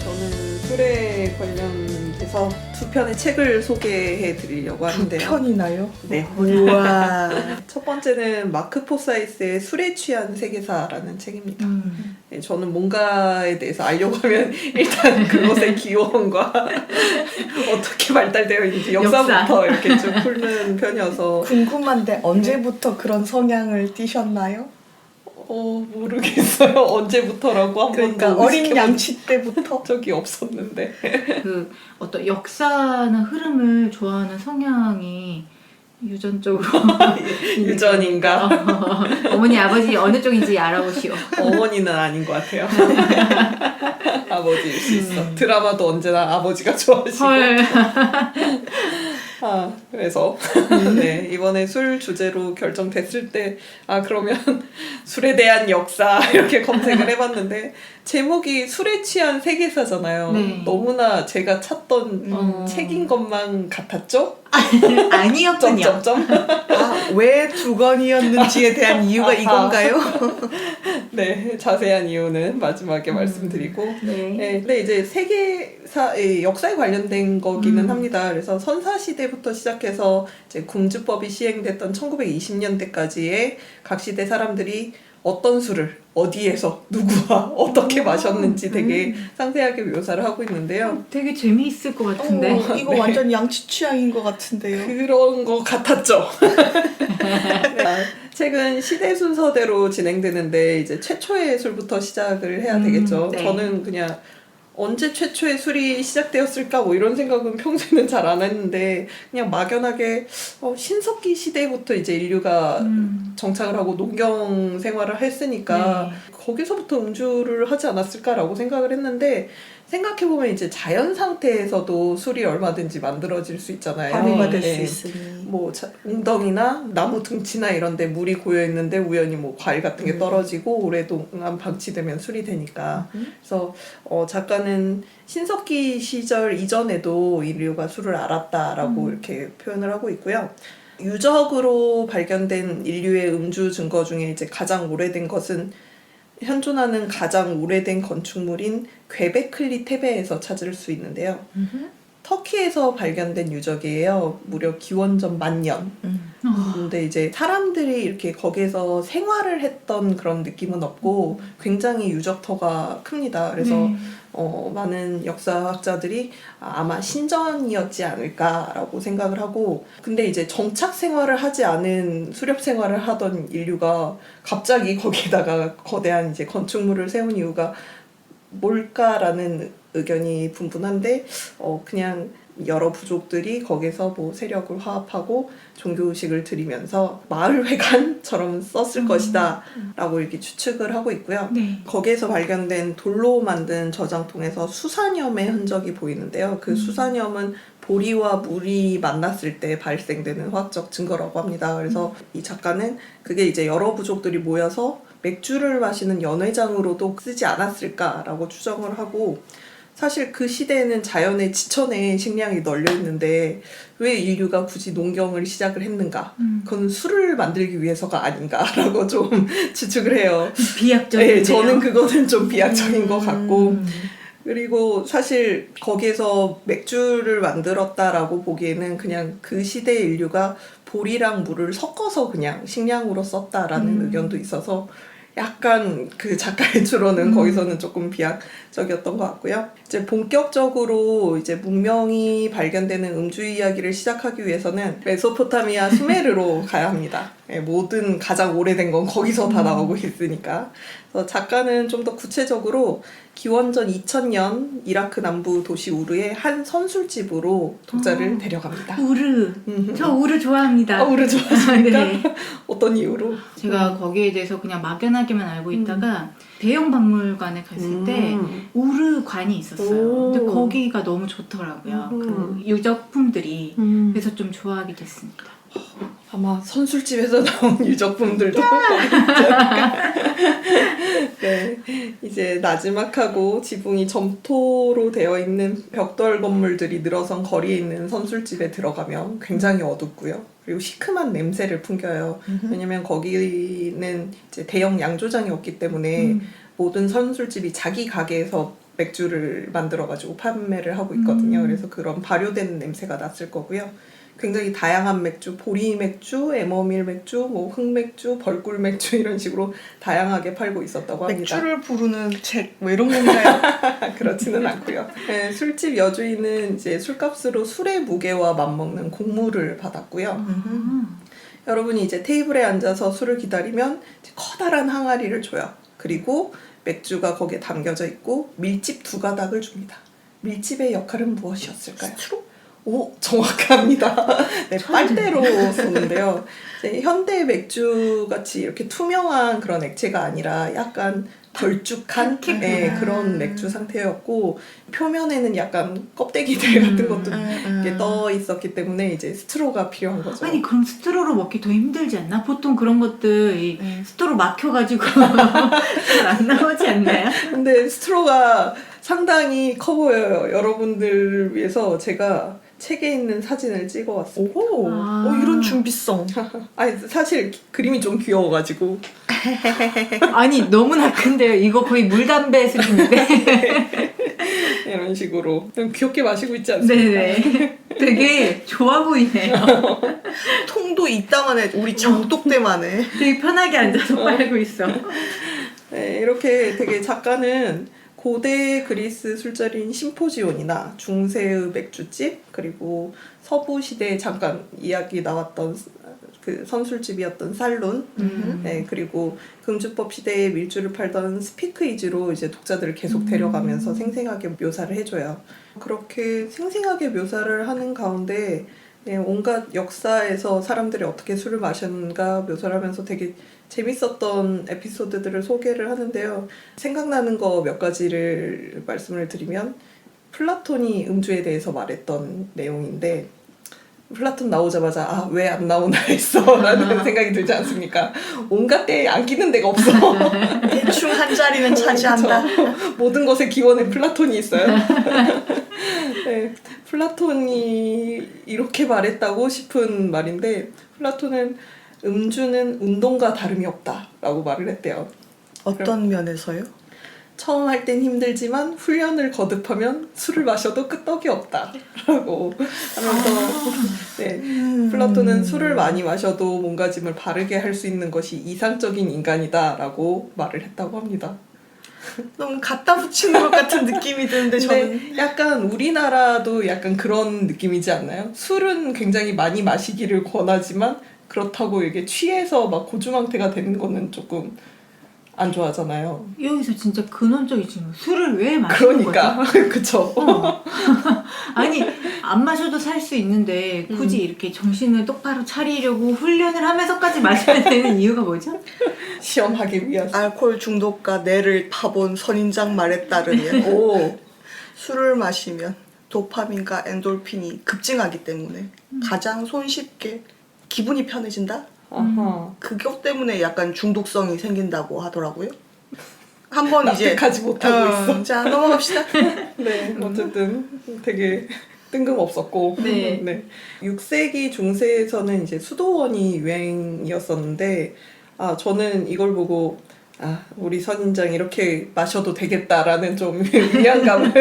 저는 술에 관련돼서 두 편의 책을 소개해 드리려고 하는데요. 두 편이나요? 네. 우와. 첫 번째는 마크 포사이스의 술에 취한 세계사라는 책입니다. 네, 저는 뭔가에 대해서 알려고 하면 일단 그것의 기원과 어떻게 발달되어 있는지 역사부터 이렇게 쭉 훑는 편이어서 궁금한데 언제부터 그런 성향을 띠셨나요? 모르겠어요. 언제부터라고 한 그러니까 번도 어린 의식해본 양치 때부터? 적이 없었는데. 그 어떤 역사나 흐름을 좋아하는 성향이 유전적으로 유전인가? 어머니 아버지 어느 쪽인지 알아보시오. 어머니는 아닌 것 같아요. 아버지일 수 있어. 드라마도 언제나 아버지가 좋아하시고. 헐. 그래서 네, 이번에 술 주제로 결정됐을 때 그러면 술에 대한 역사 이렇게 검색을 해봤는데 제목이 술에 취한 세계사잖아요. 네. 너무나 제가 찾던 책인 것만 같았죠? 아니었군요. 점점점. 왜 두 권이었는지에 대한 이유가 이건가요? 네, 자세한 이유는 마지막에 말씀드리고. 네. 네, 근데 이제 세계사, 역사에 관련된 거기는 합니다. 그래서 선사시대부터 시작해서 이제 궁주법이 시행됐던 1920년대까지의 각 시대 사람들이 어떤 술을 어디에서 누구와 어떻게 마셨는지 되게 상세하게 묘사를 하고 있는데요. 되게 재미있을 것 같은데. 이거 네. 완전 양치 취향인 것 같은데요. 그런 거 같았죠. 네. 책은 시대 순서대로 진행되는데 이제 최초의 술부터 시작을 해야 되겠죠. 네. 저는 그냥 언제 최초의 술이 시작되었을까 뭐 이런 생각은 평소에는 잘 안 했는데 그냥 막연하게 신석기 시대부터 이제 인류가 정착을 하고 농경 생활을 했으니까 거기서부터 음주를 하지 않았을까라고 생각을 했는데 생각해보면 이제 자연 상태에서도 술이 얼마든지 만들어질 수 있잖아요. 발효가 될 수 네. 있으니. 뭐 웅덩이나 나무 등치나 이런 데 물이 고여 있는데 우연히 뭐 과일 같은 게 떨어지고 오랫동안 방치되면 술이 되니까. 그래서 작가는 신석기 시절 이전에도 인류가 술을 알았다라고 이렇게 표현을 하고 있고요. 유적으로 발견된 인류의 음주 증거 중에 이제 가장 오래된 것은 현존하는 가장 오래된 건축물인 괴베클리 테베에서 찾을 수 있는데요. 터키에서 발견된 유적이에요. 무려 기원전 10,000년. 근데 이제 사람들이 이렇게 거기에서 생활을 했던 그런 느낌은 없고 굉장히 유적터가 큽니다. 그래서 많은 역사학자들이 아마 신전이었지 않을까라고 생각을 하고 근데 이제 정착 생활을 하지 않은 수렵 생활을 하던 인류가 갑자기 거기에다가 거대한 이제 건축물을 세운 이유가 뭘까라는 의견이 분분한데 그냥 여러 부족들이 거기서 뭐 세력을 화합하고 종교의식을 드리면서 마을회관처럼 썼을 것이다 라고 이렇게 추측을 하고 있고요. 네. 거기에서 발견된 돌로 만든 저장통에서 수산염의 흔적이 보이는데요. 그 수산염은 보리와 물이 만났을 때 발생되는 화학적 증거라고 합니다. 그래서 이 작가는 그게 이제 여러 부족들이 모여서 맥주를 마시는 연회장으로도 쓰지 않았을까라고 추정을 하고 사실 그 시대에는 자연의 지천에 식량이 널려 있는데 왜 인류가 굳이 농경을 시작을 했는가? 그건 술을 만들기 위해서가 아닌가라고 좀 추측을 해요. 비약적인데요. 네, 저는 그거는 좀 비약적인 것 같고 그리고 사실 거기에서 맥주를 만들었다라고 보기에는 그냥 그 시대의 인류가 보리랑 물을 섞어서 그냥 식량으로 썼다라는 의견도 있어서 약간 그 작가의 추론은 거기서는 조금 비약적이었던 것 같고요. 이제 본격적으로 이제 문명이 발견되는 음주 이야기를 시작하기 위해서는 메소포타미아 수메르로 가야 합니다. 네, 모든 가장 오래된 건 거기서 다 나오고 있으니까. 그래서 작가는 좀 더 구체적으로 기원전 2000년 이라크 남부 도시 우르의 한 선술집으로 독자를 데려갑니다. 우르. 저 우르 좋아합니다. 우르 좋아하십니까? 네. 어떤 이유로? 제가 거기에 대해서 그냥 막연하게만 알고 있다가 대형 박물관에 갔을 때 우르관이 있었어요. 근데 거기가 너무 좋더라고요. 그 유적품들이. 그래서 좀 좋아하게 됐습니다. 아마 선술집에서 나온 유적품들도 거기 있지 않을까? 네, 이제 나지막하고 지붕이 점토로 되어 있는 벽돌 건물들이 늘어선 거리에 있는 선술집에 들어가면 굉장히 어둡고요. 그리고 시큼한 냄새를 풍겨요. 왜냐면 거기는 이제 대형 양조장이 없기 때문에 모든 선술집이 자기 가게에서 맥주를 만들어가지고 판매를 하고 있거든요. 그래서 그런 발효된 냄새가 났을 거고요. 굉장히 다양한 맥주, 보리 맥주, 에머밀 맥주, 뭐 흑맥주, 벌꿀 맥주 이런 식으로 다양하게 팔고 있었다고 합니다. 맥주를 부르는 책 뭐 이런 건가요? 그렇지는 않고요. 네, 술집 여주인은 이제 술값으로 술의 무게와 맞먹는 곡물을 받았고요. 여러분이 이제 테이블에 앉아서 술을 기다리면 이제 커다란 항아리를 줘요. 그리고 맥주가 거기에 담겨져 있고 밀집 2가닥을 줍니다. 밀집의 역할은 무엇이었을까요? 스트로? 오, 정확합니다. 네, 빨대로 쏘는데요. 이제 현대 맥주 같이 이렇게 투명한 그런 액체가 아니라 약간 걸쭉한 네, 그런 맥주 상태였고 표면에는 약간 껍데기들 같은 것도 이렇게 떠 있었기 때문에 이제 스트로가 필요한 거죠. 아니 그럼 스트로로 먹기 더 힘들지 않나? 보통 그런 것들 이 스트로 막혀가지고 잘 안 나오지 않나요? 근데 스트로가 상당히 커 보여요. 여러분들 위해서 제가 책에 있는 사진을 찍어왔습니다. 오, 이런 준비성. 아니 사실 그림이 좀 귀여워가지고 아니 너무나 큰데요. 이거 거의 물담배 수준인데. 이런 식으로 좀 귀엽게 마시고 있지 않습니까? 네네. 되게 좋아 보이네요. 통도 이따만 해. 우리 장독대만 해. 되게 편하게 앉아서 빨고 있어. 네, 이렇게 되게 작가는 고대 그리스 술자리인 심포지온이나 중세의 맥주집 그리고 서부 시대에 잠깐 이야기 나왔던 그 선술집이었던 살룬 네, 그리고 금주법 시대에 밀주를 팔던 스피크이즈로 이제 독자들을 계속 데려가면서 생생하게 묘사를 해줘요. 그렇게 생생하게 묘사를 하는 가운데 네, 온갖 역사에서 사람들이 어떻게 술을 마셨는가 묘사를 하면서 되게 재밌었던 에피소드들을 소개를 하는데요. 생각나는 거 몇 가지를 말씀을 드리면 플라톤이 음주에 대해서 말했던 내용인데 플라톤 나오자마자 아, 왜 안 나오나 했어 라는 생각이 들지 않습니까? 온갖 데에 안 끼는 데가 없어. 대충 한 자리는 차지한다. 그렇죠. 모든 것의 기원에 플라톤이 있어요. 네, 플라톤이 이렇게 말했다고 싶은 말인데 플라톤은 음주는 운동과 다름이 없다라고 말을 했대요. 어떤 면에서요? 처음 할 땐 힘들지만 훈련을 거듭하면 술을 마셔도 끄떡이 없다라고 하면서 네, 플라톤은 술을 많이 마셔도 몸가짐을 바르게 할 수 있는 것이 이상적인 인간이다라고 말을 했다고 합니다. 너무 갖다 붙이는 것 같은 느낌이 드는데 저는 근데 약간 우리나라도 약간 그런 느낌이지 않나요? 술은 굉장히 많이 마시기를 권하지만 그렇다고 이게 취해서 막 고주망태가 되는 거는 조금 안 좋아하잖아요. 여기서 진짜 근원적인 질문. 술을 왜 마시는 그러니까 거죠? 그쵸. 아니 안 마셔도 살 수 있는데 굳이 이렇게 정신을 똑바로 차리려고 훈련을 하면서까지 마셔야 되는 이유가 뭐죠? 시험하기 위해서. 알코올 중독과 뇌를 파본 선인장 말에 따르면 오. 술을 마시면 도파민과 엔돌핀이 급증하기 때문에 가장 손쉽게 기분이 편해진다? 아하. 그것 때문에 약간 중독성이 생긴다고 하더라고요. 한번 이제 납득하지 못하고 있어. 자 넘어갑시다. 네, 어쨌든 되게 뜬금없었고. 네. 6세기 중세에서는 이제 수도원이 유행이었었는데, 아, 저는 이걸 보고, 아, 우리 선인장 이렇게 마셔도 되겠다라는 좀 위안감을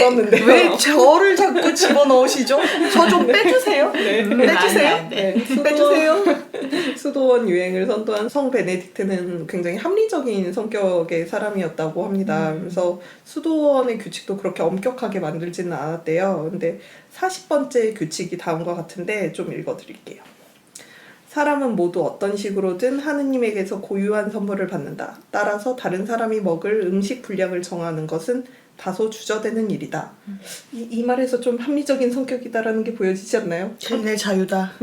얻었는데요. 왜 저를 자꾸 집어넣으시죠? 저 좀 빼주세요. 네. 빼주세요. 네, 빼주세요. 수도원 유행을 선도한 성 베네딕트는 굉장히 합리적인 성격의 사람이었다고 합니다. 그래서 수도원의 규칙도 그렇게 엄격하게 만들지는 않았대요. 근데 40번째 규칙이 다음과 같은데 좀 읽어드릴게요. 사람은 모두 어떤 식으로든 하느님에게서 고유한 선물을 받는다. 따라서 다른 사람이 먹을 음식 분량을 정하는 것은 다소 주저되는 일이다. 이 말에서 좀 합리적인 성격이다라는 게 보여지지 않나요? 개인의 자유다.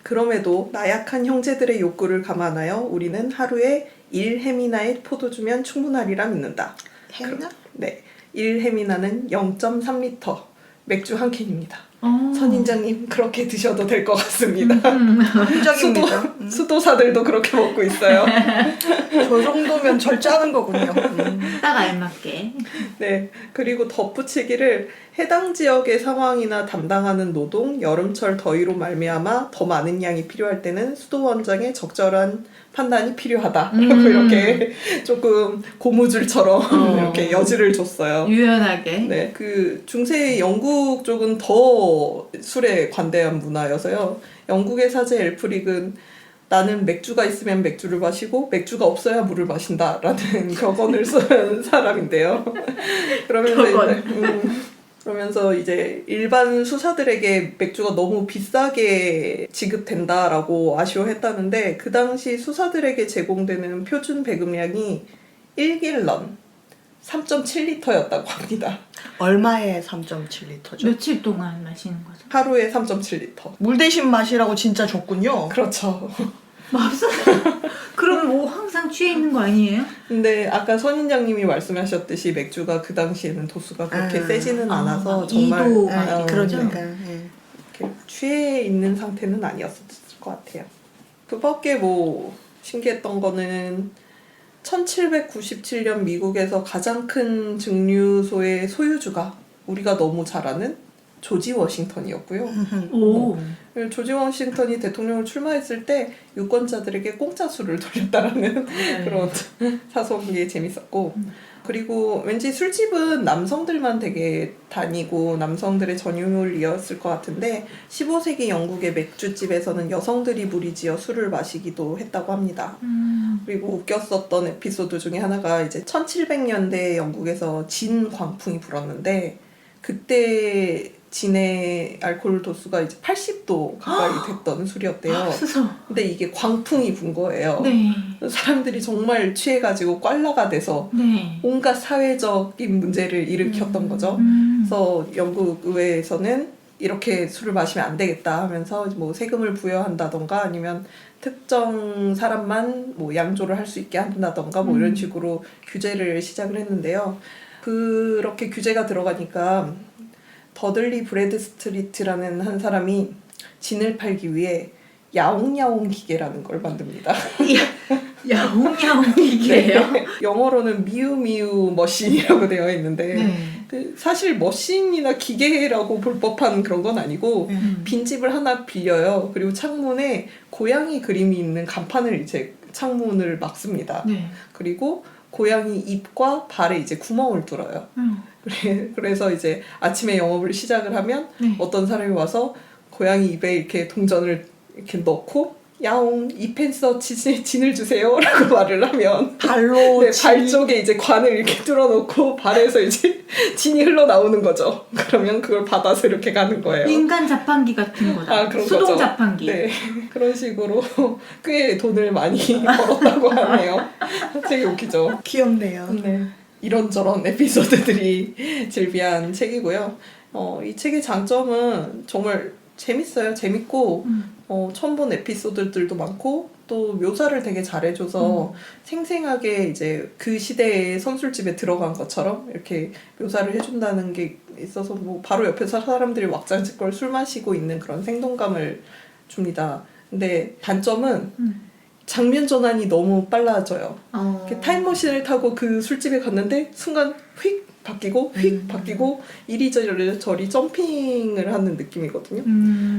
그럼에도 나약한 형제들의 욕구를 감안하여 우리는 하루에 1헤미나의 포도주면 충분하리라 믿는다. 해나? 네, 1헤미나는 0.3리터 맥주 한 캔입니다. 선인장님 그렇게 드셔도 될 것 같습니다. 합리적입니다. 수도사들도 그렇게 먹고 있어요. 저 정도면 절제하는 거군요. 딱 알맞게. 네. 그리고 덧붙이기를 해당 지역의 상황이나 담당하는 노동, 여름철 더위로 말미암아 더 많은 양이 필요할 때는 수도원장의 적절한 판단이 필요하다. 라고 이렇게 조금 고무줄처럼 이렇게 여지를 줬어요. 유연하게. 네, 그 중세 영국 쪽은 더 술에 관대한 문화여서요. 영국의 사제 엘프릭은 나는 맥주가 있으면 맥주를 마시고 맥주가 없어야 물을 마신다라는 격언을 쓴 사람인데요. 그러면서 이제 일반 수사들에게 맥주가 너무 비싸게 지급된다라고 아쉬워했다는데 그 당시 수사들에게 제공되는 표준 배급량이 1길런 3.7리터였다고 합니다. 얼마에 3.7리터죠? 며칠 동안 마시는 거죠? 하루에 3.7리터. 물 대신 마시라고 진짜 줬군요. 그렇죠. 맙소. 그럼 뭐 항상 취해 있는 거 아니에요? 근데 아까 선인장님이 말씀하셨듯이 맥주가 그 당시에는 도수가 그렇게 세지는 않아서 정말 이도 그러니까. 이렇게 취해 있는 상태는 아니었을 것 같아요. 그 밖에 뭐 신기했던 거는 1797년 미국에서 가장 큰 증류소의 소유주가 우리가 너무 잘 아는 조지 워싱턴이었고요. 오. 조지 워싱턴이 대통령을 출마했을 때 유권자들에게 공짜 술을 돌렸다라는 그런 사소한 게 재밌었고 그리고 왠지 술집은 남성들만 되게 다니고 남성들의 전유물이었을 것 같은데 15세기 영국의 맥주집에서는 여성들이 무리지어 술을 마시기도 했다고 합니다. 그리고 웃겼었던 에피소드 중에 하나가 이제 1700년대 영국에서 진 광풍이 불었는데 그때 진의 알코올 도수가 이제 80도 가까이 됐던 술이었대요. 근데 이게 광풍이 분 거예요. 네. 사람들이 정말 취해가지고 꽐라가 돼서 네. 온갖 사회적인 문제를 일으켰던 거죠. 그래서 영국 의회에서는 이렇게 술을 마시면 안 되겠다 하면서 뭐 세금을 부여한다던가 아니면 특정 사람만 뭐 양조를 할 수 있게 한다던가 뭐 이런 식으로 규제를 시작을 했는데요. 그렇게 규제가 들어가니까 더들리 브래드스트리트라는 한 사람이 진을 팔기 위해 야옹야옹 기계라는 걸 만듭니다. 야옹야옹 기계예요? 네. 영어로는 미우미우 머신이라고 되어 있는데 네. 사실 머신이나 기계라고 볼 법한 그런 건 아니고 빈집을 하나 빌려요. 그리고 창문에 고양이 그림이 있는 간판을 이제 창문을 막습니다. 네. 그리고 고양이 입과 발에 이제 구멍을 뚫어요. 그래서 이제 아침에 영업을 시작을 하면 어떤 사람이 와서 고양이 입에 이렇게 동전을 이렇게 넣고 야옹 입펜서 진을 주세요 라고 말을 하면 발로 발 쪽에 이제 관을 이렇게 뚫어놓고 발에서 이제 진이 흘러나오는 거죠. 그러면 그걸 받아서 이렇게 가는 거예요. 인간 자판기 같은 거다. 그런 수동 거죠. 자판기. 네, 그런 식으로 꽤 돈을 많이 벌었다고 하네요. 되게 웃기죠. 귀엽네요. 네. 이런저런 에피소드들이 즐비한 책이고요. 이 책의 장점은 정말 재밌어요. 재밌고 처음 본 에피소드들도 많고 또 묘사를 되게 잘해줘서 생생하게 이제 그 시대의 선술집에 들어간 것처럼 이렇게 묘사를 해준다는 게 있어서 뭐 바로 옆에서 사람들이 왁자지껄 술 마시고 있는 그런 생동감을 줍니다. 근데 단점은 장면 전환이 너무 빨라져요. 타임머신을 타고 그 술집에 갔는데 순간 휙 바뀌고 휙 바뀌고 이리저리 점핑을 하는 느낌이거든요.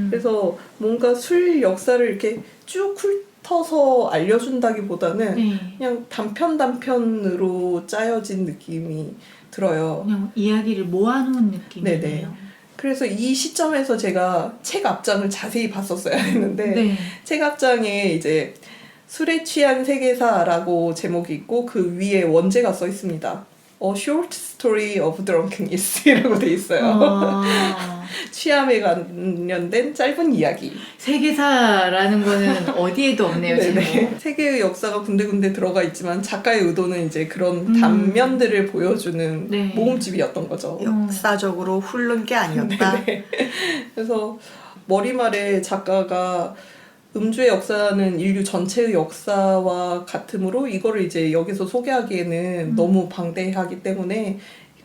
그래서 뭔가 술 역사를 이렇게 쭉 훑어서 알려준다기보다는 그냥 단편으로 짜여진 느낌이 들어요. 그냥 이야기를 모아놓은 느낌이네요. 네네. 그래서 이 시점에서 제가 책 앞장을 자세히 봤었어야 했는데 책 앞장에 이제 술에 취한 세계사라고 제목이 있고 그 위에 원제가 써 있습니다. A short story of drunkenness라고 돼 있어요. 취함에 관련된 짧은 이야기. 세계사라는 거는 어디에도 없네요. 네네. 세계의 역사가 군데군데 들어가 있지만 작가의 의도는 이제 그런 단면들을 보여주는 모음집이었던 거죠. 역사적으로 훑는 게 아니었다. 그래서 머리말에 작가가 음주의 역사는 인류 전체의 역사와 같으므로 이거를 이제 여기서 소개하기에는 너무 방대하기 때문에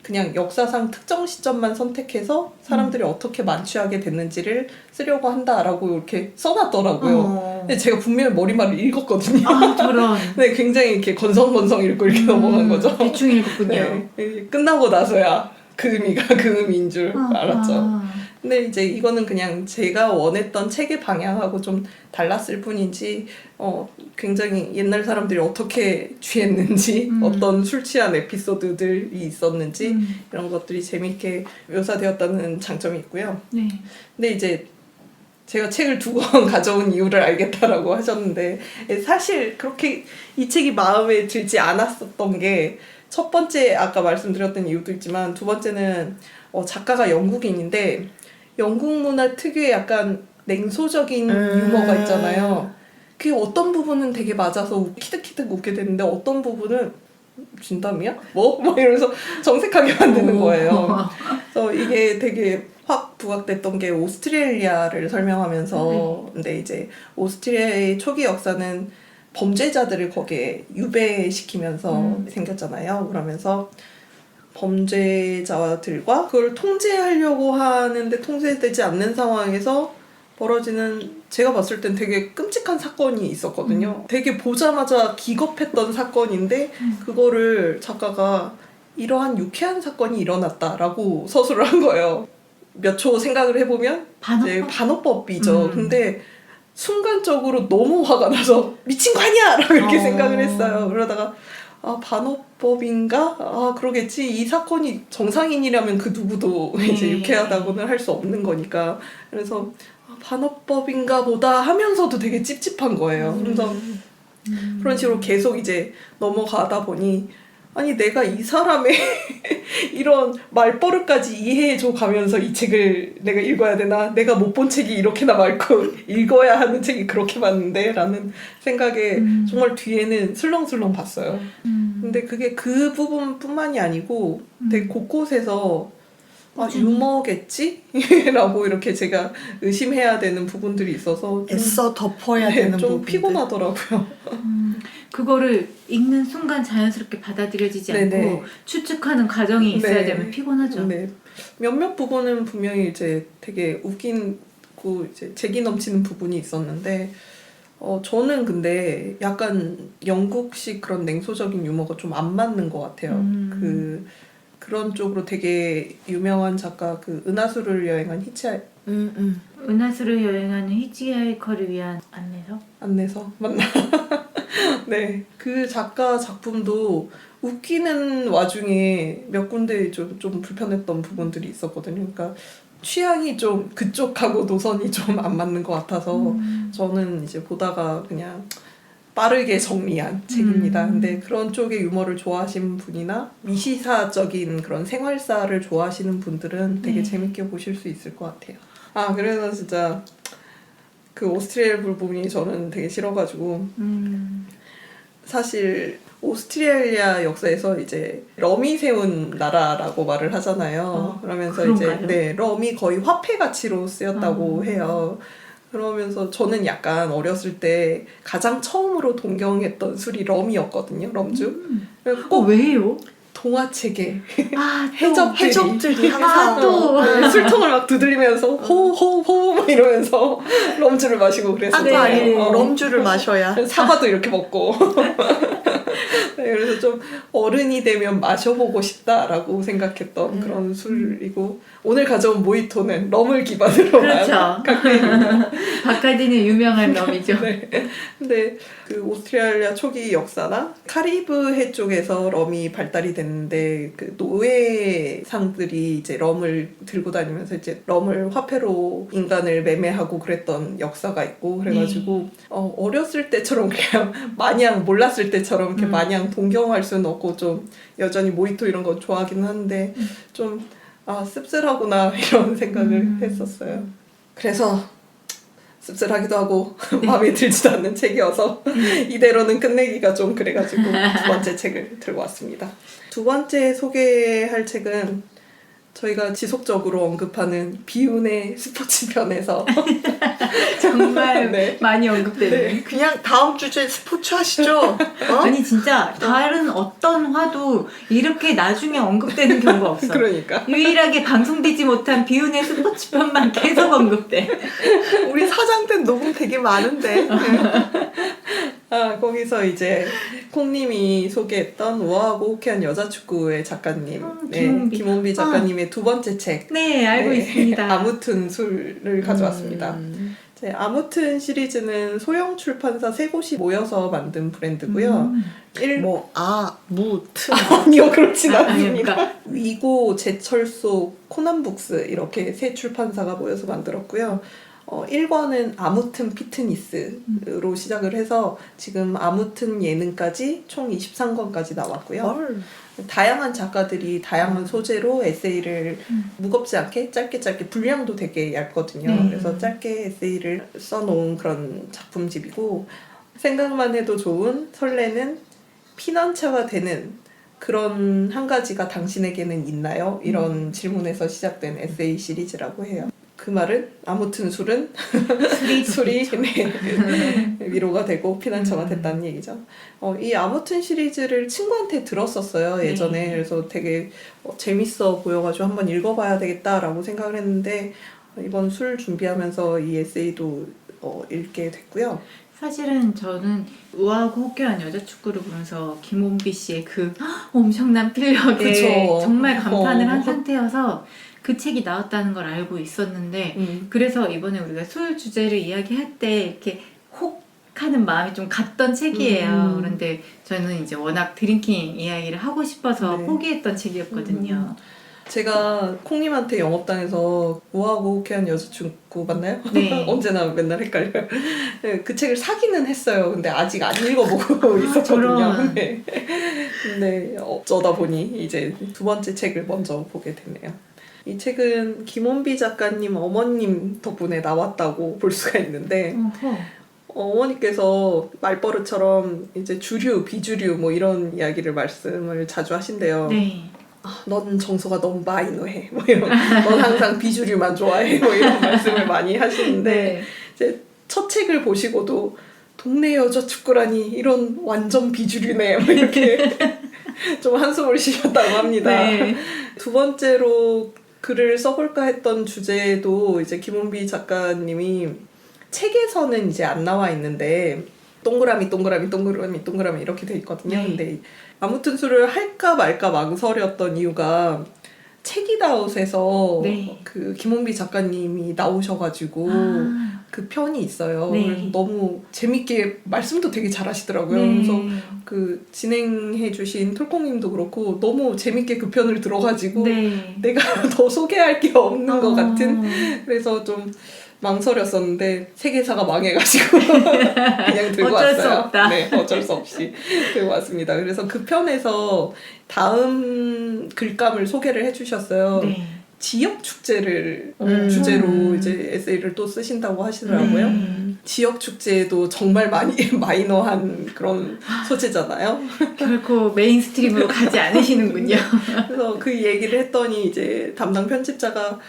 그냥 역사상 특정 시점만 선택해서 사람들이 어떻게 만취하게 됐는지를 쓰려고 한다라고 이렇게 써놨더라고요. 근데 제가 분명히 머리말을 읽었거든요. 아, 저런. 네, 굉장히 이렇게 건성건성 읽고 이렇게 넘어간 거죠. 대충 읽었군요. 네, 끝나고 나서야 그 의미가 그 의미인 줄 알았죠. 근데 이제 이거는 그냥 제가 원했던 책의 방향하고 좀 달랐을 뿐이지 굉장히 옛날 사람들이 어떻게 취했는지 어떤 술 취한 에피소드들이 있었는지 이런 것들이 재밌게 묘사되었다는 장점이 있고요. 네. 근데 이제 제가 책을 2권 가져온 이유를 알겠다라고 하셨는데 사실 그렇게 이 책이 마음에 들지 않았었던 게 첫 번째 아까 말씀드렸던 이유도 있지만 두 번째는 작가가 영국인인데 영국 문화 특유의 약간 냉소적인 유머가 있잖아요. 그게 어떤 부분은 되게 맞아서 키득키득 웃게 되는데 어떤 부분은 진담이야? 뭐? 막 이러면서 정색하게 만드는 거예요. 그래서 이게 되게 확 부각됐던 게 오스트레일리아를 설명하면서 근데 이제 오스트리아의 초기 역사는 범죄자들을 거기에 유배시키면서 생겼잖아요. 그러면서 범죄자들과 그걸 통제하려고 하는데 통제되지 않는 상황에서 벌어지는 제가 봤을 땐 되게 끔찍한 사건이 있었거든요. 되게 보자마자 기겁했던 사건인데 그거를 작가가 이러한 유쾌한 사건이 일어났다라고 서술을 한 거예요. 몇 초 생각을 해보면 이제 반어법이죠. 근데 순간적으로 너무 화가 나서 미친 거 아니야! 라고 이렇게 생각을 했어요. 그러다가 반어법인가? 그러겠지. 이 사건이 정상인이라면 그 누구도 이제 유쾌하다고는 할 수 없는 거니까. 그래서 반어법인가 보다 하면서도 되게 찝찝한 거예요. 그래서 그런 식으로 계속 이제 넘어가다 보니 아니 내가 이 사람의 이런 말버릇까지 이해해줘 가면서 이 책을 내가 읽어야 되나? 내가 못 본 책이 이렇게나 많고 읽어야 하는 책이 그렇게 많은데? 라는 생각에 정말 뒤에는 슬렁슬렁 봤어요. 근데 그게 그 부분뿐만이 아니고 되게 곳곳에서 유머겠지? 라고 이렇게 제가 의심해야 되는 부분들이 있어서 애써 덮어야 되는 좀 부분들. 피곤하더라고요. 그거를 읽는 순간 자연스럽게 받아들여지지 않고 추측하는 과정이 있어야 되면 피곤하죠. 네. 몇몇 부분은 분명히 이제 되게 웃긴고 이제 재기 넘치는 부분이 있었는데 저는 근데 약간 영국식 그런 냉소적인 유머가 좀 안 맞는 것 같아요. 그런 쪽으로 되게 유명한 작가 그 은하수를 여행한 은하수를 여행하는 히치하이커를 위한 안내서 맞나? 네, 그 작가 작품도 웃기는 와중에 몇 군데 좀 불편했던 부분들이 있었거든요. 그러니까 취향이 좀 그쪽하고 노선이 좀 안 맞는 것 같아서 저는 이제 보다가 그냥 빠르게 정리한 책입니다. 근데 그런 쪽의 유머를 좋아하시는 분이나 미시사적인 그런 생활사를 좋아하시는 분들은 되게 재밌게 보실 수 있을 것 같아요. 그래서 진짜 그 오스트리아 부분이 저는 되게 싫어가지고 사실 오스트레일리아 역사에서 이제 럼이 세운 나라라고 말을 하잖아요. 그러면서 그런가요? 이제 럼이 거의 화폐 가치로 쓰였다고 해요. 그러면서 저는 약간 어렸을 때 가장 처음으로 동경했던 술이 럼이었거든요. 럼주. 꼭 왜요? 동화책에 또 해적들이 항상 또 술통을 막 두들리면서 호호호 막 이러면서 럼주를 마시고 그랬었어요. 아니고 럼주를 마셔야 사과도 이렇게 먹고. 네, 그래서 좀 어른이 되면 마셔보고 싶다라고 생각했던 그런 술이고 오늘 가져온 모히토는 럼을 기반으로 그렇죠. 한 칵테일입니다. 바카디는 유명한 럼이죠. 네. 근데 그 오스트레일리아 초기 역사나 카리브해 쪽에서 럼이 발달이 됐는데 그 노예상들이 이제 럼을 들고 다니면서 이제 럼을 화폐로 인간을 매매하고 그랬던 역사가 있고 그래가지고 어렸을 때처럼 그냥 마냥 몰랐을 때처럼 이렇게 마냥 동경할 수는 없고 좀 여전히 모히토 이런 거 좋아하긴 하는데 좀 씁쓸하구나 이런 생각을 했었어요. 그래서 씁쓸하기도 하고 마음에 들지도 않는 책이어서 이대로는 끝내기가 좀 그래가지고 두 번째 책을 들고 왔습니다. 두 번째 소개할 책은 저희가 지속적으로 언급하는 비운의 스포츠 편에서 정말 네. 많이 언급되는. 그냥 다음 주제 스포츠 하시죠. 어? 아니 진짜 다른 어떤 화도 이렇게 나중에 언급되는 경우가 없어. 그러니까 유일하게 방송되지 못한 비운의 스포츠 편만 계속 언급돼. 우리 사장 때 녹음 되게 많은데. 거기서 이제 콩님이 소개했던 우아하고 호쾌한 여자축구의 작가님 김원비 작가님의 두 번째 책 네, 알고 있습니다. 아무튼 술을 가져왔습니다. 이제 아무튼 시리즈는 소영 출판사 세 곳이 모여서 만든 브랜드고요. 무튼. 아니요, 그렇진 않습니다. 그러니까 위고, 제철소, 코난북스 이렇게 세 출판사가 모여서 만들었고요. 1권은 아무튼 피트니스로 시작을 해서 지금 아무튼 예능까지 총 23권까지 나왔고요. 헐. 다양한 작가들이 다양한 소재로 에세이를 무겁지 않게 짧게 분량도 되게 얇거든요. 그래서 짧게 에세이를 써놓은 그런 작품집이고 생각만 해도 좋은 설레는 피난처가 되는 그런 한 가지가 당신에게는 있나요? 이런 질문에서 시작된 에세이 시리즈라고 해요. 그 말은 아무튼 술은 술이 네, 위로가 되고 피난처가 됐다는 얘기죠. 이 아무튼 시리즈를 친구한테 들었었어요 예전에. 그래서 되게 재밌어 보여가지고 한번 읽어봐야 되겠다라고 생각을 했는데 이번 술 준비하면서 이 에세이도 읽게 됐고요. 사실은 저는 우아하고 호쾌한 여자축구를 보면서 김원비 씨의 그 엄청난 필력에 그쵸. 정말 감탄을 한 상태여서 그 책이 나왔다는 걸 알고 있었는데 그래서 이번에 우리가 술 주제를 이야기할 때 이렇게 혹 하는 마음이 좀 갔던 책이에요. 그런데 저는 이제 워낙 드링킹 이야기를 하고 싶어서 네. 포기했던 책이었거든요. 제가 콩님한테 영업당해서 우아하고 호쾌한 여자축구 맞나요? 네. 언제나 맨날 헷갈려요. 네, 그 책을 사기는 했어요. 근데 아직 안 읽어보고 있었거든요. 저런. 네. 근데 어쩌다 보니 이제 두 번째 책을 먼저 보게 되네요. 이 책은 김원비 작가님 어머님 덕분에 나왔다고 볼 수가 있는데 어머니께서 말버릇처럼 이제 주류, 비주류 뭐 이런 이야기를 말씀을 자주 하신대요. 네. 넌 정서가 너무 마이너해. 뭐 이런. 넌 항상 비주류만 좋아해. 뭐 이런 말씀을 많이 하시는데 네. 이제 첫 책을 보시고도 동네 여자 축구라니 이런 완전 비주류네. 뭐 이렇게 좀 한숨을 쉬셨다고 합니다. 네. 두 번째로 글을 써볼까 했던 주제도 이제 김원비 작가님이 책에서는 이제 안 나와 있는데 동그라미 이렇게 돼 있거든요. 네. 근데 아무튼 술을 할까 말까 망설였던 이유가 책이다웃에서 네. 그 김원비 작가님이 나오셔가지고 그 편이 있어요. 네. 그래서 너무 재밌게 말씀도 되게 잘하시더라고요. 네. 그래서 그 진행해주신 톨콩님도 그렇고 너무 재밌게 그 편을 들어가지고 네. 내가 더 소개할 게 없는 것 같은 그래서 좀 망설였었는데 세계사가 망해가지고 그냥 들고 어쩔 수 왔어요. 없다. 네, 어쩔 수 없이 들고 왔습니다. 그래서 그 편에서 다음 글감을 소개를 해주셨어요. 네. 지역 축제를 주제로 이제 에세이를 또 쓰신다고 하시더라고요. 지역 축제도 정말 많이 마이너한 그런 소재잖아요. 결코 메인스트림으로 가지 않으시는군요. 그래서 그 얘기를 했더니 이제 담당 편집자가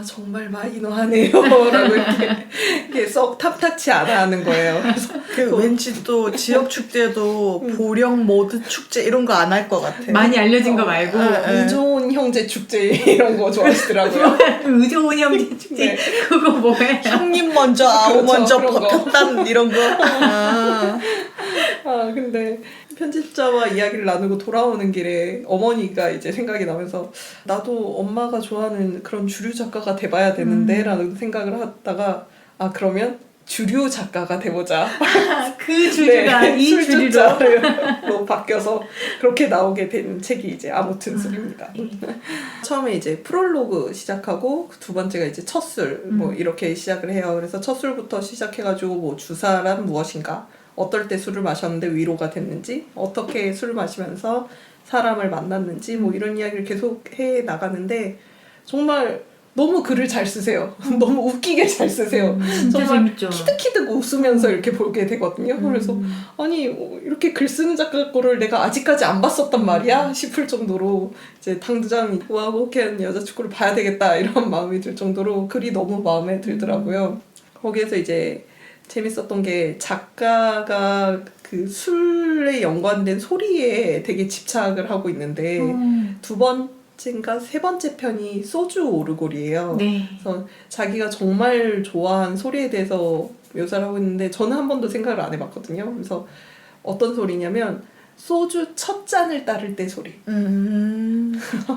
정말 마이너하네요 라고 이렇게 썩 탐탁치 않아 하는 거예요. 그래서 왠지 또 지역 축제도 보령 모드 축제 이런 거 안 할 것 같아. 많이 알려진 거 말고 의좋은 형제 축제 이런 거 좋아하시더라고요. 의좋은 형제 축제 네. 그거 뭐예요? 형님 먼저 아우 그렇죠, 먼저 그런 거. 버텼단 이런 거. 근데 편집자와 이야기를 나누고 돌아오는 길에 어머니가 이제 생각이 나면서 나도 엄마가 좋아하는 그런 주류 작가가 돼봐야 되는데 라는 생각을 하다가 그러면 주류 작가가 돼보자. 그 주류가 이 주류로 술주자로 바뀌어서 그렇게 나오게 된 책이 이제 아무튼 술입니다. 처음에 이제 프롤로그 시작하고 두 번째가 이제 첫술 뭐 이렇게 시작을 해요. 그래서 첫술부터 시작해가지고 뭐 주사란 무엇인가, 어떨 때 술을 마셨는데 위로가 됐는지, 어떻게 술을 마시면서 사람을 만났는지 뭐 이런 이야기를 계속 해 나가는데 정말 너무 글을 잘 쓰세요. 너무 웃기게 잘 쓰세요. 진짜 정말 재밌죠. 키득키득 웃으면서 이렇게 보게 되거든요. 그래서 아니 이렇게 글 쓰는 작가 거를 내가 아직까지 안 봤었단 말이야 싶을 정도로 이제 당장 와 호쾌한 여자 축구를 봐야 되겠다 이런 마음이 들 정도로 글이 너무 마음에 들더라고요. 거기에서 이제 재밌었던 게 작가가 그 술에 연관된 소리에 되게 집착을 하고 있는데 두 번째인가 세 번째 편이 소주 오르골이에요. 네. 그래서 자기가 정말 좋아한 소리에 대해서 묘사를 하고 있는데 저는 한 번도 생각을 안 해봤거든요. 그래서 어떤 소리냐면 소주 첫 잔을 따를 때 소리.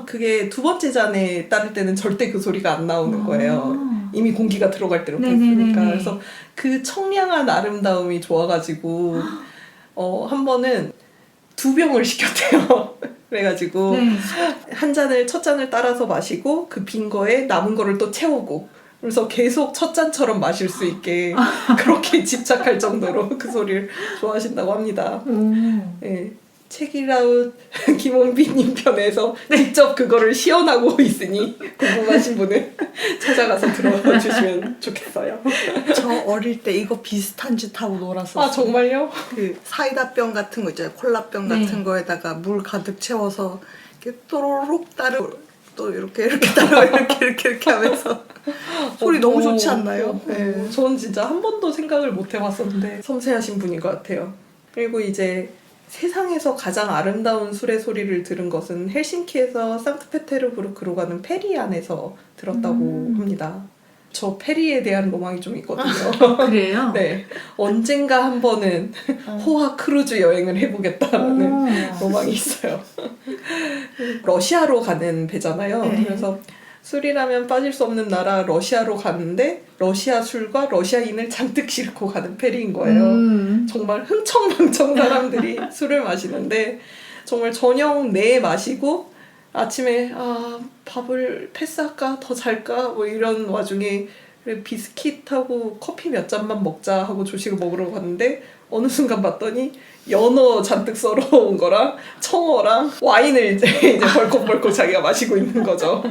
그게 두 번째 잔에 따를 때는 절대 그 소리가 안 나오는 거예요. 이미 공기가 들어갈 때로 됐으니까. 그래서 그 청량한 아름다움이 좋아가지고 한 번은 2병을 시켰대요. 그래가지고 네. 한 잔을 첫 잔을 따라서 마시고 그 빈 거에 남은 거를 또 채우고 그래서 계속 첫 잔처럼 마실 수 있게 그렇게 집착할 정도로 그 소리를 좋아하신다고 합니다. 네. 책이라웃 김홍빈님 편에서 직접 그거를 시연하고 있으니 궁금하신 분은 찾아가서 들어주시면 좋겠어요. 저 어릴 때 이거 비슷한 짓 하고 놀았었어요. 아 정말요? 그 사이다병 같은 거 있잖아요. 콜라병 네. 같은 거에다가 물 가득 채워서 이렇게 또로록 따르고 또 이렇게 따르고 이렇게 하면서 소리 너무 좋지 않나요? 네. 저는 진짜 한 번도 생각을 못 해봤었는데 섬세하신 분인 것 같아요. 그리고 이제 세상에서 가장 아름다운 술의 소리를 들은 것은 헬싱키에서 상트페테르부르크로 가는 페리 안에서 들었다고 합니다. 저 페리에 대한 로망이 좀 있거든요. 그래요? 네, 언젠가 한 번은 호화 크루즈 여행을 해보겠다라는 로망이 있어요. 러시아로 가는 배잖아요. 네. 그래서 술이라면 빠질 수 없는 나라 러시아로 가는데 러시아 술과 러시아인을 잔뜩 싣고 가는 페리인 거예요. 정말 흥청망청 사람들이 술을 마시는데 정말 저녁 내에 마시고 아침에 밥을 패스할까 더 잘까 뭐 이런 와중에 그래, 비스킷하고 커피 몇 잔만 먹자 하고 조식을 먹으러 갔는데 어느 순간 봤더니 연어 잔뜩 썰어온 거랑 청어랑 와인을 이제 벌컥벌컥 자기가 마시고 있는 거죠.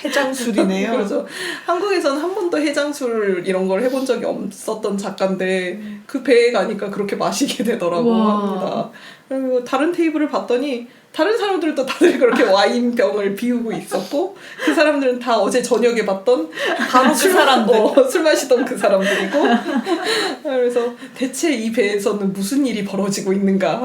해장술이네요. 그렇죠. 한국에서는 한 번도 해장술 이런 걸 해본 적이 없었던 작가인데 그 배에 가니까 그렇게 마시게 되더라고 우와. 합니다. 그리고 다른 테이블을 봤더니 다른 사람들도 다들 그렇게 와인병을 비우고 있었고 그 사람들은 다 어제 저녁에 봤던 바로 그 사람들. 술 마시던 그 사람들이고 그래서 대체 이 배에서는 무슨 일이 벌어지고 있는가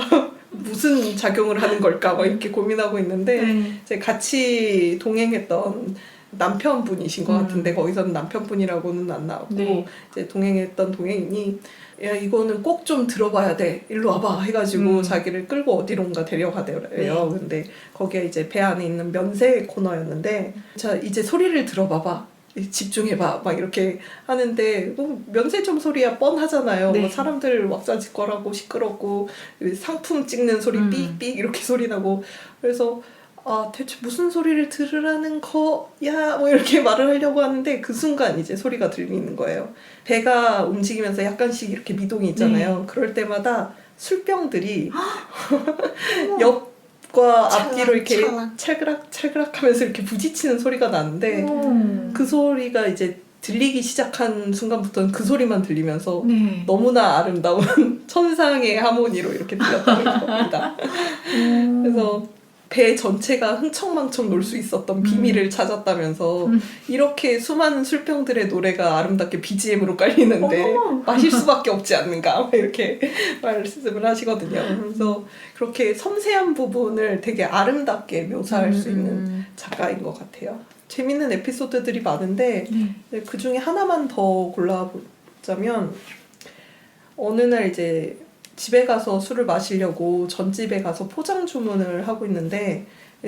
무슨 작용을 하는 걸까 막 이렇게 고민하고 있는데 네. 이제 같이 동행했던 남편분이신 것 같은데 거기서는 남편분이라고는 안 나왔고 네. 이제 동행했던 동행인이 야 이거는 꼭 좀 들어봐야 돼 일로 와봐 해가지고 자기를 끌고 어디론가 데려가대요. 근데 거기에 이제 배 안에 있는 면세 코너였는데 자 이제 소리를 들어봐봐 집중해봐 막 이렇게 하는데 뭐 면세점 소리야 뻔하잖아요. 네. 뭐 사람들 왁자지껄하고 시끄럽고 상품 찍는 소리 삑삑 이렇게 소리 나고 그래서 대체 무슨 소리를 들으라는 거야 뭐 이렇게 말을 하려고 하는데 그 순간 이제 소리가 들리는 거예요. 배가 움직이면서 약간씩 이렇게 미동이 있잖아요. 네. 그럴 때마다 술병들이 옆과 앞뒤로 이렇게 찰그락 하면서 이렇게 부딪히는 소리가 나는데 그 소리가 이제 들리기 시작한 순간부터는 그 소리만 들리면서 네. 너무나 아름다운 천상의 하모니로 이렇게 들렸다는 겁니다. 그래서 배 전체가 흥청망청 놀 수 있었던 비밀을 찾았다면서 이렇게 수많은 술병들의 노래가 아름답게 BGM으로 깔리는데 마실 수밖에 없지 않는가 이렇게 말씀을 하시거든요. 그래서 그렇게 섬세한 부분을 되게 아름답게 묘사할 수 있는 작가인 것 같아요. 재밌는 에피소드들이 많은데 그 중에 하나만 더 골라보자면 어느 날 이제 집에 가서 술을 마시려고 전집에 가서 포장 주문을 하고 있는데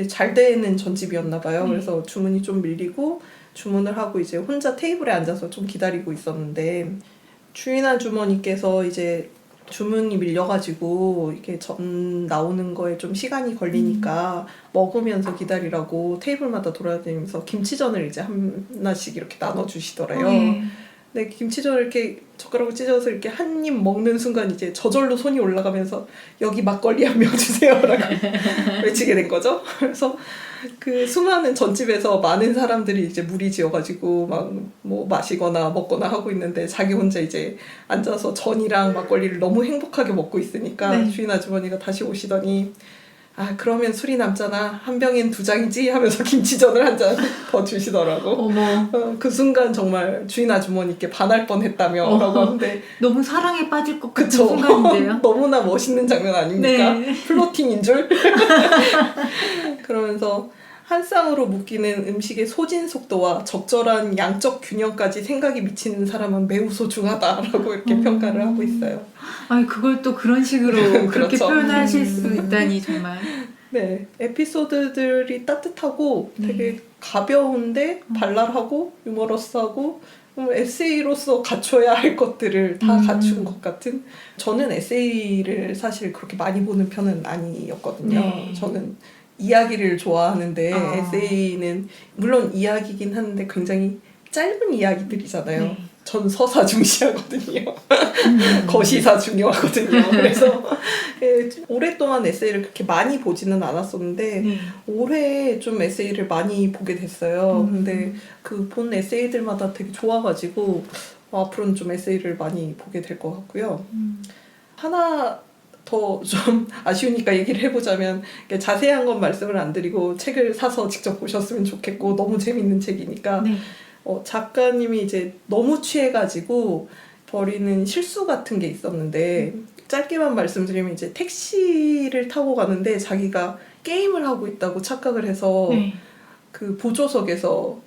잘 되는 전집이었나 봐요. 그래서 주문이 좀 밀리고 주문을 하고 이제 혼자 테이블에 앉아서 좀 기다리고 있었는데 주인 아주머니께서 이제 주문이 밀려가지고 이게 전 나오는 거에 좀 시간이 걸리니까 먹으면서 기다리라고 테이블마다 돌아다니면서 김치전을 이제 하나씩 이렇게 나눠주시더래요. 네, 김치전을 이렇게 젓가락으로 찢어서 이렇게 한 입 먹는 순간 이제 저절로 손이 올라가면서 여기 막걸리 한 명 주세요라고 외치게 된 거죠. 그래서 그 수많은 전집에서 많은 사람들이 이제 무리지어가지고 막 뭐 마시거나 먹거나 하고 있는데 자기 혼자 이제 앉아서 전이랑 막걸리를 너무 행복하게 먹고 있으니까 네. 주인 아주머니가 다시 오시더니 아 그러면 술이 남잖아 한 병엔 2장이지 하면서 김치전을 한 잔 더 주시더라고. 어머, 그 순간 정말 주인 아주머니께 반할 뻔했다며 라고 하는데 너무 사랑에 빠질 것 같은 그쵸. 순간인데요. 너무나 멋있는 장면 아닙니까? 네. 플로팅인 줄? 그러면서 한 쌍으로 묶이는 음식의 소진 속도와 적절한 양적 균형까지 생각이 미치는 사람은 매우 소중하다라고 이렇게 평가를 하고 있어요. 아니 그걸 또 그런 식으로 그렇게 그렇죠. 표현하실 수 있다니 정말. 네, 에피소드들이 따뜻하고 되게 가벼운데 발랄하고 유머러스하고 에세이로서 갖춰야 할 것들을 다 갖춘 것 같은. 저는 에세이를 사실 그렇게 많이 보는 편은 아니었거든요. 네. 저는 이야기를 좋아하는데 아. 에세이는 물론 이야기긴 한데 굉장히 짧은 이야기들이잖아요. 네. 전 서사 중시하거든요. 거시사 중요하거든요. 그래서 오랫동안 에세이를 그렇게 많이 보지는 않았었는데 네. 올해 좀 에세이를 많이 보게 됐어요. 근데 그 본 에세이들마다 되게 좋아가지고 앞으로는 좀 에세이를 많이 보게 될 것 같고요. 하나 더 좀 아쉬우니까 얘기를 해보자면 자세한 건 말씀을 안 드리고 책을 사서 직접 보셨으면 좋겠고 너무 재밌는 책이니까 네. 작가님이 이제 너무 취해가지고 버리는 실수 같은 게 있었는데 짧게만 말씀드리면 이제 택시를 타고 가는데 자기가 게임을 하고 있다고 착각을 해서 네. 그 보조석에서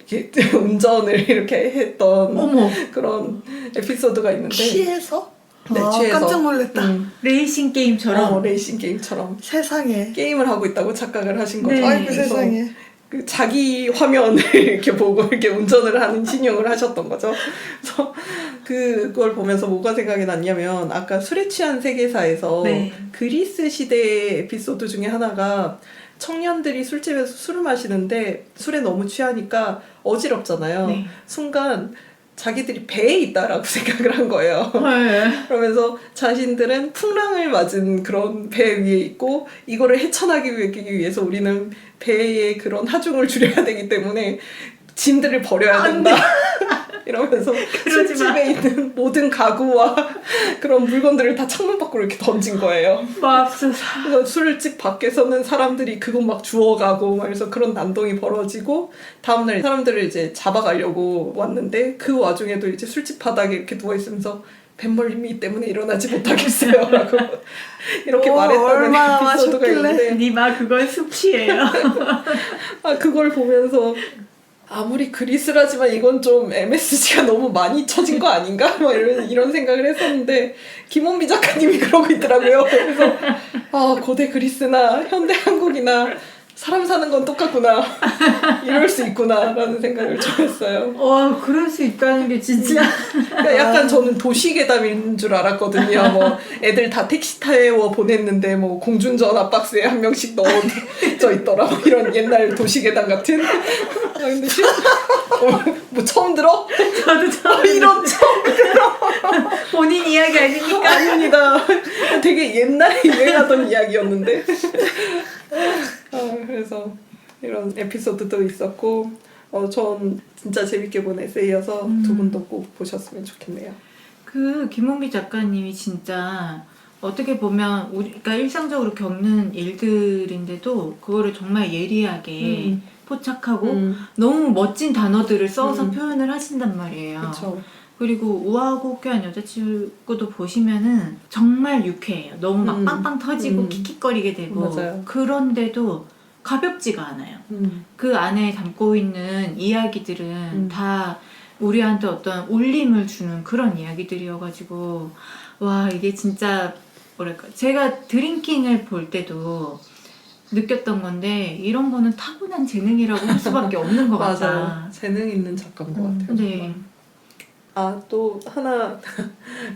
이렇게 운전을 이렇게 했던 어머, 그런 에피소드가 있는데 취해서? 네, 아, 취해서. 깜짝 놀랐다. 레이싱 게임처럼. 레이싱 게임처럼 세상에. 게임을 하고 있다고 착각을 하신 거죠. 네. 아이고 그래서 세상에. 그 자기 화면을 이렇게 보고 이렇게 운전을 하는 신용을 하셨던 거죠. 그래서 그걸 보면서 뭐가 생각이 났냐면 아까 술에 취한 세계사에서 네. 그리스 시대의 에피소드 중에 하나가 청년들이 술집에서 술을 마시는데 술에 너무 취하니까 어지럽잖아요. 네. 순간 자기들이 배에 있다라고 생각을 한 거예요. 헐. 그러면서 자신들은 풍랑을 맞은 그런 배 위에 있고 이거를 헤쳐나기 위해서 우리는 배의 그런 하중을 줄여야 되기 때문에 짐들을 버려야 된다. 이러면서 그러지 마. 술집에 있는 모든 가구와 그런 물건들을 다 창문 밖으로 이렇게 던진 거예요. 맙소사. 그래서 술집 밖에서는 사람들이 그거 막 주워가고 막 그래서 그런 난동이 벌어지고 다음날 사람들을 이제 잡아가려고 왔는데 그 와중에도 이제 술집 바닥에 이렇게 누워있으면서 뱃멀미 때문에 일어나지 못하겠어요 라고 이렇게 말했다는 얼마나 에피소드가 마셨길래. 있는데 니마 그건 숙취예요. 그걸 보면서 아무리 그리스라지만 이건 좀 MSG가 너무 많이 쳐진 거 아닌가? 막 이런 생각을 했었는데 김원비 작가님이 그러고 있더라고요. 그래서 고대 그리스나 현대 한국이나 사람 사는 건 똑같구나. 이럴 수 있구나 라는 생각을 좀 했어요. 와, 그럴 수 있다는 게 진짜. 그러니까 약간 저는 도시괴담인 줄 알았거든요. 뭐 애들 다 택시 타고 보냈는데 뭐 공중전화 박스에 한 명씩 넣어져 있더라. 뭐 이런 옛날 도시괴담 같은. 근데 뭐 처음 들어? 저도 처음 이런 처음 들어. 본인 이야기 아닙니까? 아닙니다. 되게 옛날에 유행하던 이야기였는데. 그래서 이런 에피소드도 있었고 전 진짜 재밌게 본 에세이여서 두 분도 꼭 보셨으면 좋겠네요. 그 김홍기 작가님이 진짜 어떻게 보면 우리가 일상적으로 겪는 일들인데도 그거를 정말 예리하게 포착하고 너무 멋진 단어들을 써서 표현을 하신단 말이에요. 그렇죠. 그리고 우아하고 호쾌한 여자친구도 보시면은 정말 유쾌해요. 너무 막 빵빵 터지고 킥킥거리게 되고 맞아요. 그런데도 가볍지가 않아요. 그 안에 담고 있는 이야기들은 다 우리한테 어떤 울림을 주는 그런 이야기들이어가지고 와 이게 진짜 뭐랄까 제가 드링킹을 볼 때도 느꼈던 건데 이런 거는 타고난 재능이라고 할 수밖에 없는 것 같다. 맞아요. 재능 있는 작가인 것 같아요. 네. 또 하나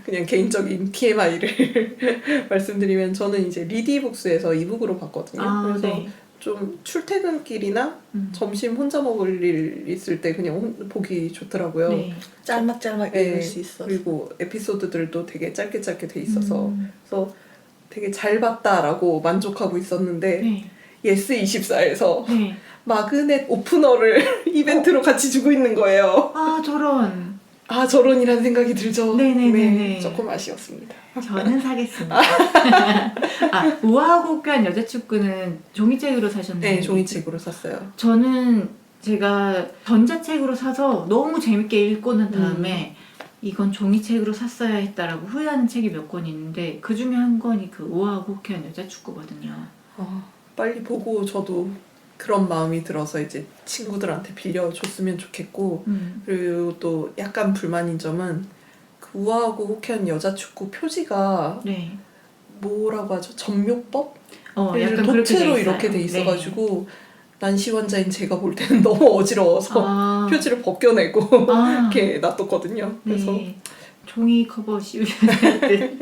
그냥 개인적인 TMI를 말씀드리면 저는 이제 리디북스에서 이북으로 봤거든요. 그래서 네. 좀 출퇴근길이나 점심 혼자 먹을 일 있을 때 그냥 보기 좋더라고요. 네. 짤막짤막 네, 읽을 수 있어. 그리고 에피소드들도 되게 짧게 돼 있어서 그래서 되게 잘 봤다라고 만족하고 있었는데 네. 예스24에서 네. 마그넷 오프너를 이벤트로 같이 주고 있는 거예요. 아 저런. 아 저런이란 생각이 들죠. 네네네네. 네, 조금 아쉬웠습니다. 저는 사겠습니다. 아 우아하고 호쾌한 여자축구는 종이책으로 사셨나요? 네, 종이책으로 샀어요. 저는 제가 전자책으로 사서 너무 재밌게 읽고 난 다음에 이건 종이책으로 샀어야 했다라고 후회하는 책이 몇 권 있는데 그 중에 한 권이 그 우아하고 호쾌한 여자축구거든요. 빨리 보고 저도 그런 마음이 들어서 이제 친구들한테 빌려줬으면 좋겠고 그리고 또 약간 불만인 점은 그 우아하고 호쾌한 여자축구 표지가 네. 뭐라고 하죠? 전묘법? 약간 그렇게 도체로 돼 있어요. 이렇게 돼 있어가지고 난시 환자인 제가 볼 때는 너무 어지러워서 표지를 벗겨내고 이렇게 놔뒀거든요. 그래서 네. 종이 커버 씌우셔야 될 듯.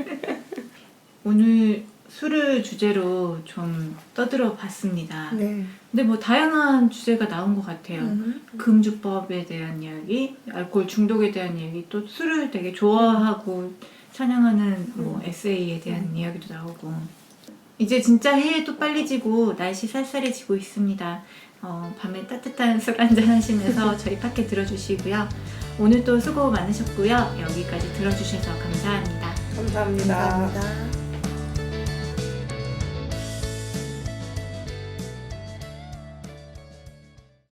오늘 술을 주제로 좀 떠들어 봤습니다. 네. 근데 뭐 다양한 주제가 나온 것 같아요. 금주법에 대한 이야기, 알코올 중독에 대한 이야기, 또 술을 되게 좋아하고 찬양하는 뭐 에세이에 대한 이야기도 나오고. 이제 진짜 해도 빨리 지고 날씨 쌀쌀해지고 있습니다. 밤에 따뜻한 술 한잔 하시면서 저희 팟캐 들어주시고요. 오늘 또 수고 많으셨고요. 여기까지 들어주셔서 감사합니다. 감사합니다. 감사합니다.